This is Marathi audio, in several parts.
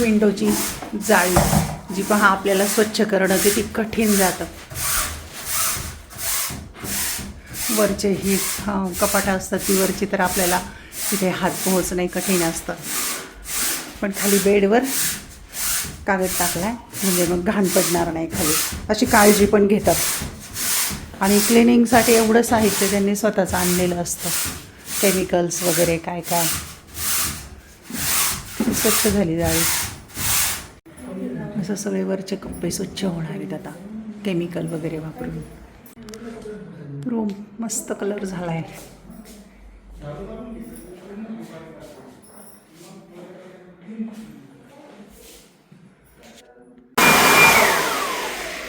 विंडोची जाळी जी पहा आपल्याला स्वच्छ करणं किती कठीण जातं. वरचे ही कपाटं असतात ती वरची तर आपल्याला तिथे हात पोहोचणे कठीण असतं. पण खाली बेडवर कागद टाकला आहे म्हणजे मग घाण पडणार नाही खाली, अशी काळजी पण घेतात. आणि क्लिनिंगसाठी एवढं साहित्य त्यांनी स्वतःच आणलेलं असतं, केमिकल्स वगैरे काय काय. स्वच्छ झाली जाळी. असं सगळे वरचे कप्पे स्वच्छ होणार आहेत आता केमिकल वगैरे वापरून. रूम मस्त कलर झाला आहे.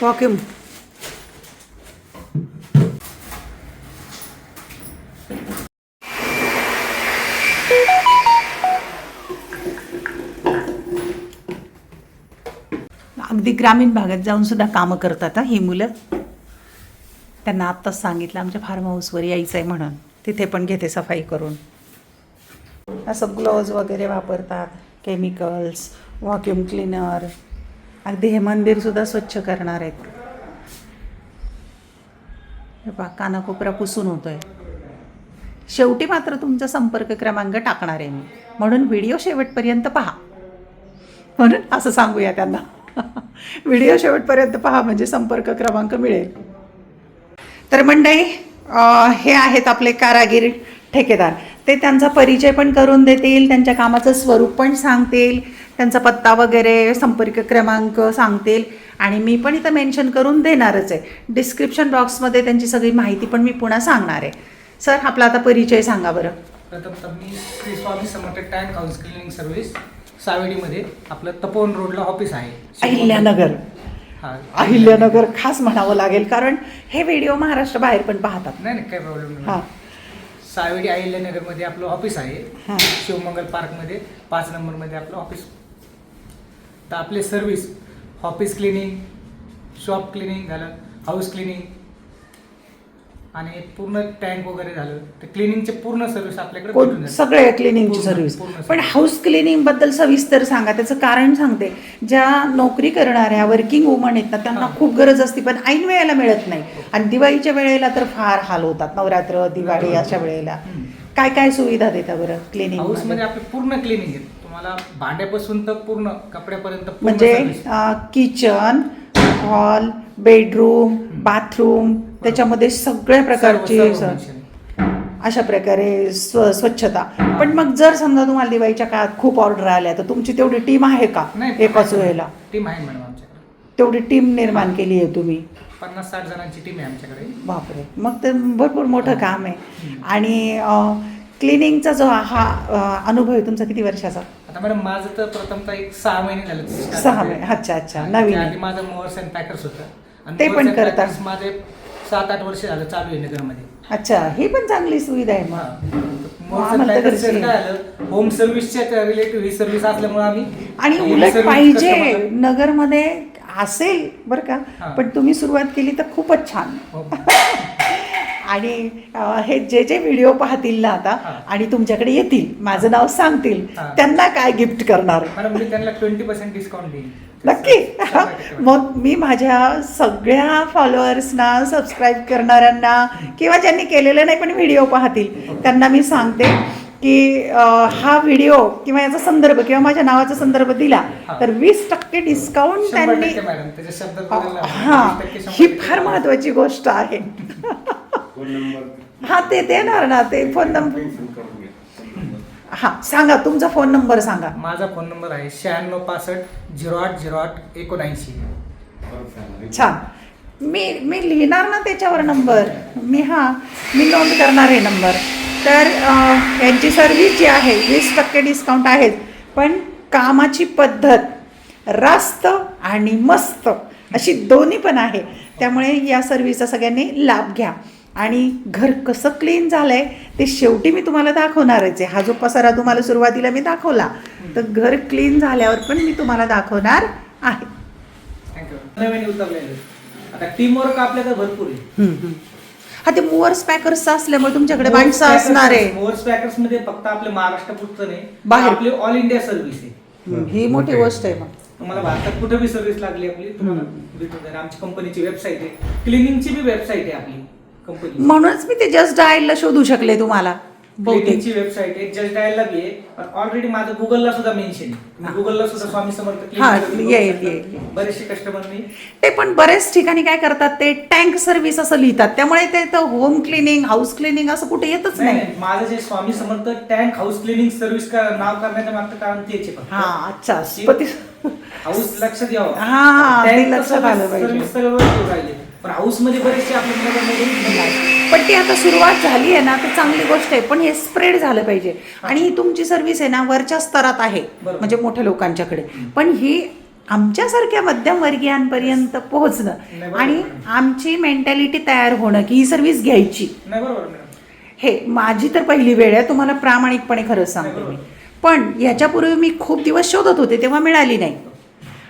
वॉक्यूम अगदी ग्रामीण भागात जाऊन सुद्धा कामं करतात ही मुलं. त्यांना आत्ताच सांगितलं आमच्या फार्म हाऊसवर यायचं आहे म्हणून, तिथे पण घेते सफाई करून. असं ग्लोव्ज वगैरे वापरतात, केमिकल्स, व्हॅक्यूम क्लीनर. अगदी हे मंदिरसुद्धा स्वच्छ करणार आहेत. हे पहा कानाकोपरा पुसून होतो आहे. शेवटी मात्र तुमचा संपर्क क्रमांक टाकणार आहे मी, म्हणून व्हिडिओ शेवटपर्यंत पहा. म्हणून असं सांगूया त्यांना व्हिडिओ शेवटपर्यंत पहा म्हणजे संपर्क क्रमांक मिळेल. तर मंडळी हे आहेत आपले कारागीर ठेकेदार. ते त्यांचा परिचय पण करून देतील, त्यांच्या कामाचं स्वरूप पण सांगतील, त्यांचा पत्ता वगैरे संपर्क क्रमांक सांगतील. आणि मी पण इथं मेन्शन करून देणारच आहे. डिस्क्रिप्शन बॉक्समध्ये त्यांची सगळी माहिती पण मी पुन्हा सांगणार आहे. सर आपला आता परिचय सांगा बरं. प्रथम मी Shri Swami Samarth tank house cleaning service सावेडीमध्ये आपलं तपोवन रोडला ऑफिस आहे. अहिल्यानगर. अहिल्यानगर खास म्हणावं लागेल कारण हे व्हिडिओ महाराष्ट्र बाहेर पण पाहतात. नाही काही प्रॉब्लेम नाही. सावेडी अहिल्यानगरमध्ये आपलं ऑफिस आहे. शिवमंगल पार्कमध्ये 5 नंबरमध्ये आपलं ऑफिस. तर आपले service office cleaning, shop cleaning झालं, हाऊस क्लिनिंग आणि पूर्ण टँक वगैरे झालं. तर क्लिनिंगचे पूर्ण सर्व्हिस आपल्याकडे सगळे क्लिनिंगची सर्व्हिस. पण हाऊस क्लिनिंग बद्दल सविस्तर सांगा. त्याचं कारण सांगते. ज्या नोकरी करणाऱ्या वर्किंग वुमन आहेत ना त्यांना खूप गरज असते पण ऐन वेळेला मिळत नाही. आणि दिवाळीच्या वेळेला तर फार हाल होतात. नवरात्र, दिवाळी अशा वेळेला काय काय सुविधा देता बरं क्लिनिंग हाऊसमध्ये? आपले पूर्ण क्लिनिंग आहे. तुम्हाला भांड्यापासून तर पूर्ण कपड्यापर्यंत म्हणजे किचन, हॉल, बेडरूम, बाथरूम त्याच्यामध्ये सगळ्या प्रकारची अशा प्रकारे स्वच्छता. पण मग जर समजा तुम्हाला दिवाळीच्या काळात खूप ऑर्डर आल्या तर तुमची तेवढी टीम आहे का? एकाच वेळेला टीम आहे मॅडम आमच्याकडे. तेवढी टीम निर्माण केली आहे तुम्ही? 50-60 जणांची टीम आहे आमच्याकडे. बापरे, मग तर भरपूर मोठं काम आहे. आणि क्लिनिंगचा जो हा अनुभव आहे तुमचा किती वर्षाचा? आता मॅडम माझं तर प्रथमतः एक 6 महिने झाले. 6 महिने. अच्छा नवीन. आधी माझं मोअर्स अँड पॅकर्स होतं. ते पण करतात. माझे 7-8 वर्ष झालं चालू आहे नगरमध्ये. अच्छा, ही पण चांगली सुविधा आहे. मग होम सर्व्हिसच्या रिलेटिव्ह ही सर्व्हिस असल्यामुळे आम्ही. आणि उलट पाहिजे नगरमध्ये असेल बरं का. पण तुम्ही सुरुवात केली तर खूपच छान. आणि हे जे जे व्हिडिओ पाहतील ना आता आणि तुमच्याकडे येतील, माझं नाव सांगतील, त्यांना काय गिफ्ट करणार? मी त्यांना 20% डिस्काउंट देईन. नक्की. मग मी माझ्या सगळ्या फॉलोअर्सना, सबस्क्राईब करणाऱ्यांना किंवा ज्यांनी केलेलं नाही पण व्हिडिओ पाहतील त्यांना मी सांगते की हा व्हिडिओ किंवा याचा संदर्भ किंवा माझ्या नावाचा संदर्भ दिला तर 20% डिस्काउंट त्यांनी. ही फार महत्वाची गोष्ट आहे. ते देणार ना ते फोन नंबर. सांगा तुमचा फोन नंबर सांगा. माझा फोन नंबर आहे 9665080879. छान. मी लिहिणार ना त्याच्यावर नंबर. मी नोंद करणार आहे नंबर. तर यांची सर्व्हिस जी आहे 20% डिस्काउंट आहेत. पण कामाची पद्धत रास्त आणि मस्त अशी दोन्ही पण आहे. त्यामुळे या सर्व्हिसचा सगळ्यांनी लाभ घ्या. आणि घर कसं क्लीन झालंय ते शेवटी मी तुम्हाला दाखवणारच आहे. हा जो पसारा तुम्हाला सुरुवातीला मी दाखवला तर घर क्लीन झाल्यावर पण मी तुम्हाला दाखवणार आहे. आता टीम वर्क आपल्याकडे भरपूर आहे. ते मोअर्स पॅकर्स असल्यामुळे तुमच्याकडे माणसं असणार आहे. मोअर्स पॅकर्स मध्ये फक्त आपले महाराष्ट्र पुरतं नाही, बाहेर आपली ऑल इंडिया सर्व्हिस आहे. ही मोठी गोष्ट आहे मग. तुम्हाला भारतात कुठे बी सर्व्हिस लागली आपली तुम्हाला भेटून जाईल. आमची कंपनीची वेबसाईट आहे, क्लिनिंगची बी वेबसाईट आहे आपली कंपनी. म्हणूनच मी ते जस्ट डायलला शोधू शकले तुम्हाला बहुतेक. क्लिनिंगची वेबसाईट आहे, जस्ट डायलला बी आहे. ऑलरेडी माझं गुगलला सुद्धा मेन्शन आहे. गुगलला सुद्धा स्वामी समर्थ हा, clinic येईल. बरेचसे कस्टमरनी ते पण बरेच ठिकाणी काय करतात, ते टँक सर्व्हिस असं लिहितात, त्यामुळे ते तर होम क्लिनिंग, हाऊस क्लिनिंग असं कुठे येतच नाही नाही. नाही, माझं जे Swami Samarth tank house cleaning service का नाव करण्याचं मागचं कारण तेच आहे फक्त. हा अच्छा पती हाऊस लक्षात यावं. हा, ते टँक लक्षात आलं पाहिजे. सर्व्हिस सर्व राहिले, पण हाऊस मध्ये बरेचसे आपल्या पण ती आता सुरुवात झाली आहे ना, तर चांगली गोष्ट आहे, पण हे स्प्रेड झालं पाहिजे. आणि ही तुमची सर्व्हिस आहे ना वरच्या स्तरात आहे, बरोबर. म्हणजे मोठ्या लोकांच्याकडे, पण ही आमच्यासारख्या मध्यमवर्गीयांपर्यंत पोहोचणं नाही, बरोबर. आणि आमची मेंटॅलिटी तयार होणं की ही सर्व्हिस घ्यायची, नाही बरोबर मॅडम. हे माझी तर पहिली वेळ आहे, तुम्हाला प्रामाणिकपणे खरंच सांगते मी. पण ह्याच्यापूर्वी मी खूप दिवस शोधत होते, तेव्हा मिळाली नाही,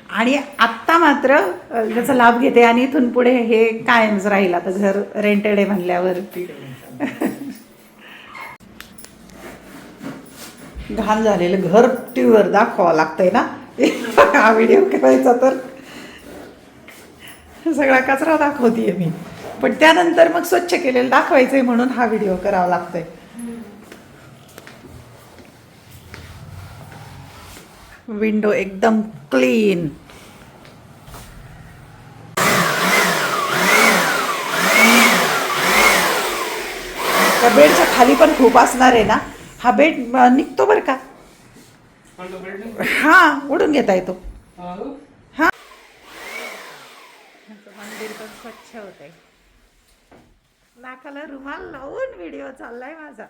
आणि आत्ता मात्र त्याचा लाभ घेते, आणि इथून पुढे हे कायमच राहील. आता घर रेंटेड आहे म्हणल्यावर. ठीक आहे. घाण झालेलं घर टीव्हीवर दाखवावं लागतंय ना हा व्हिडिओ करायचा तर सगळा कचरा दाखवतीये मी, पण त्यानंतर मग स्वच्छ केलेलं दाखवायचंय म्हणून हा व्हिडिओ करावा लागतोय. विंडो एकदम क्लीन. त्या बेडच्या खाली पण खूप असणार आहे ना, हा बेड निघतो बरं का. हा, उडून घेता येतो. हा, मंदिर पण स्वच्छ होत आहे. नाकाला रुमाल लावून व्हिडिओ चाललाय माझा.